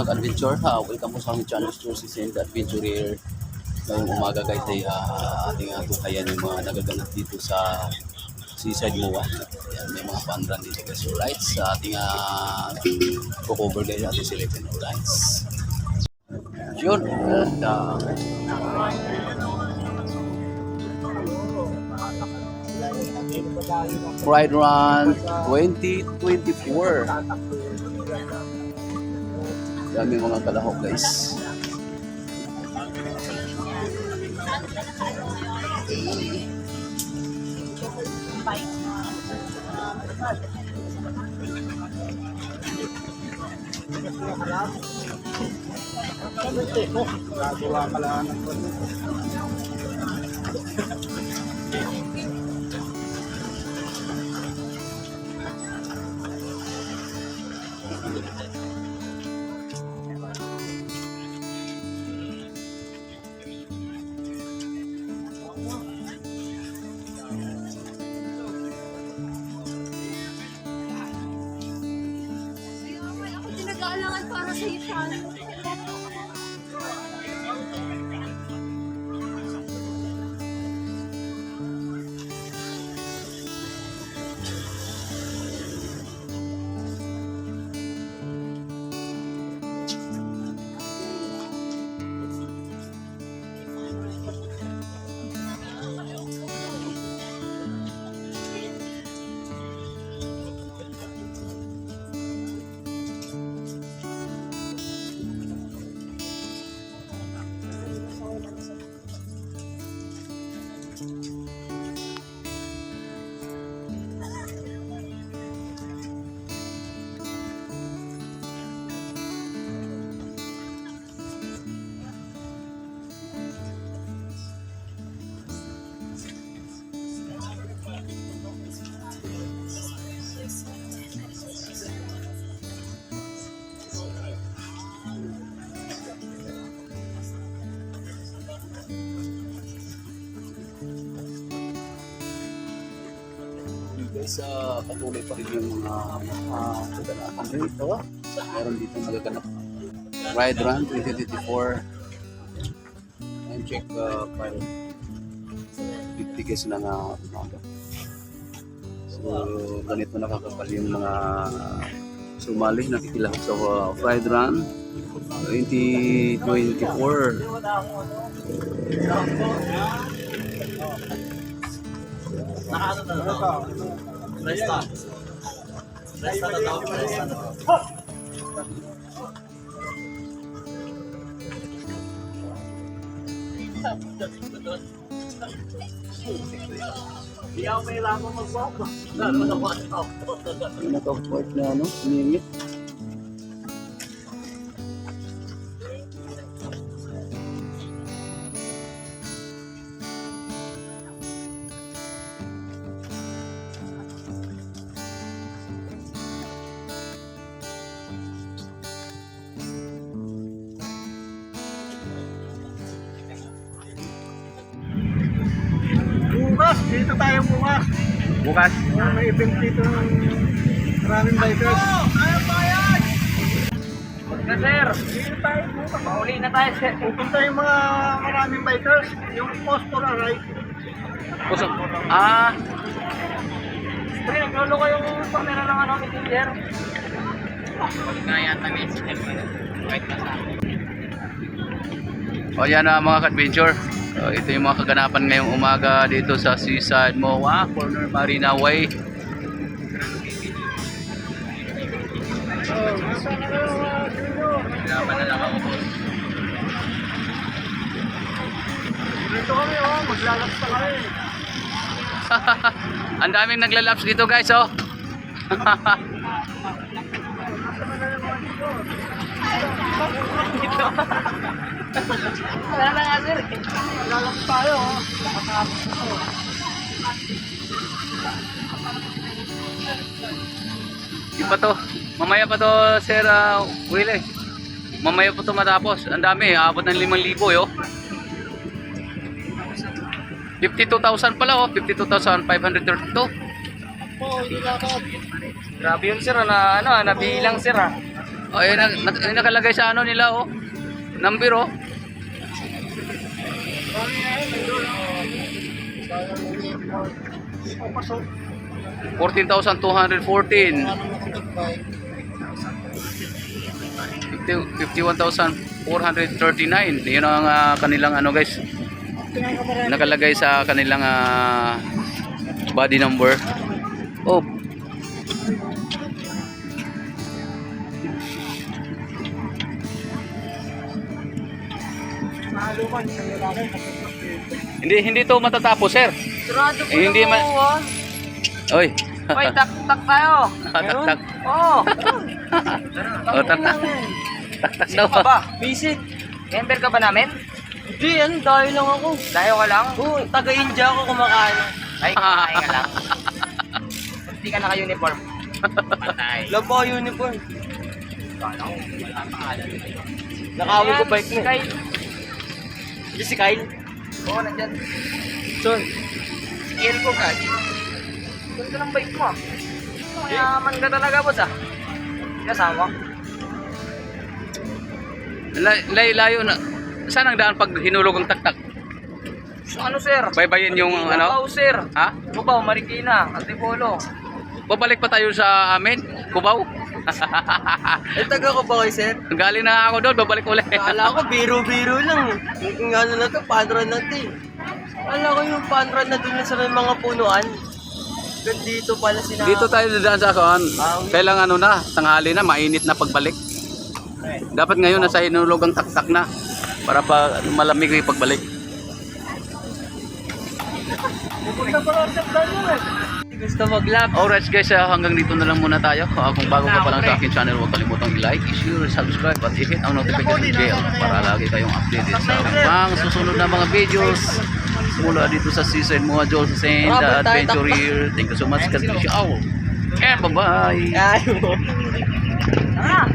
mga adventure, welcome po sa aming channel, Stories and Adventurer. Ngayong umaga guys ay ating tukayan yung mga nagaganap dito sa seaside MOA. Yan, may mga pandan dito guys. Alright, sa ating cover guys ating selection. Alright. Yun. Pride Run 2024. Dami mga kalahok guys. Nag-aalangan para sa iyo siya. Guys, patuloy pa rin yung mga kaganapan dito. Meron dito nagaganap Pride Run 2024. And check file 50 guys ng umaga. So ganito nakakapal yung mga sumali nakikilahok sa Pride Run 2024. Resta na daw, resta na. Iyaw may lamang magbaba. Yung naka-port na umingit. Bukas, dito tayo bukas. Bukas. May event dito ng maraming bikers. Ayaw bayan! Na sir, dito tayo bukas. Mauli na tayo sir. Pupunta yung mga maraming bikers. Yung Phosphor Ride. Puso. Pre, naglolo ko yung camera ng ano, messenger. Kaya tayo messenger. Wait na sa akin. O yan mga ka-adventure. So, ito yung mga kaganapan ngayong umaga dito sa Seaside MOA, Corner Marina Way. Kaganapan na lang ako po. Dito kami maglalaps pa kami. Ang daming naglalaps dito guys oh. Wala na nga sir. Maglalaps tayo. Yung pa to. Mamaya pa to Sir Willie. Mamaya pa to matapos. Ang dami, aabot ng 5,000 yo. 52,000 pala oh, 52,532. Grabe yun sir, na ano, nabilang sir ha. Oh, yun nakalagay sa ano nila, oh. Number, oh. Marami na yun, nandun. 14,214. 51,439. Yun ang kanilang ano guys. Nakalagay sa kanilang body number. Oh. Mahalukan sa lalaki. Hindi to matatapos, sir. Sarado ko Hindi na man. mo, ah. Oy. Hoy, tak tayo. Tak. Oo. Oh, tak. Tak daw. Ka ba? Visit. Member ka ba namin? Hindi, ano, dahil lang ako. Dayo ka lang? Oo, taga-India ako kumakain. Ay, kakain ka lang. Hindi ka naka-uniform. Patay. Lang po uniform. Nakawin ko bike mo. Kyle. Hindi si Kyle. Oo, nandyan. Son. Si Kiel ko, Kyle. Ganda ng bike mo. Mayaman ka talaga, boss, ah. Kasama. Layo na. Saan ang daan pag hinulog ang taktak? So, ano, sir? Baybayin yung ano? Cubao, sir. Ha? Cubao, Marikina, Antipolo. Babalik pa tayo sa amin, Cubao. Ay, taga ko ba kayo, sir? Galing na ako doon, babalik ulit. Kala ko, biro-biro lang. Yung ano na to, panran na to eh. Kala ko yung panran na dun sa may mga punuan. Dito pala sila. Dito tayo dadaan sa akin. Kailang ano na, tanghali na, mainit na pagbalik. Dapat ngayon nasa hinulog ang taktak na para pa malamig yung pagbalik. Pupunta pa lang sa plano eh. Gusto mag-lap. Alright guys, hanggang dito na lang muna tayo. Kung bago ka pa lang sa akin channel, huwag kalimutang i-like, i-share, subscribe at i-hit ang notification bell para lagi kayong updated sa mga susunod na mga videos mula dito sa Seaside Moa Joel and Adventure here. Thank you so much. God bless you all. And bye-bye. Ay mo. Ah!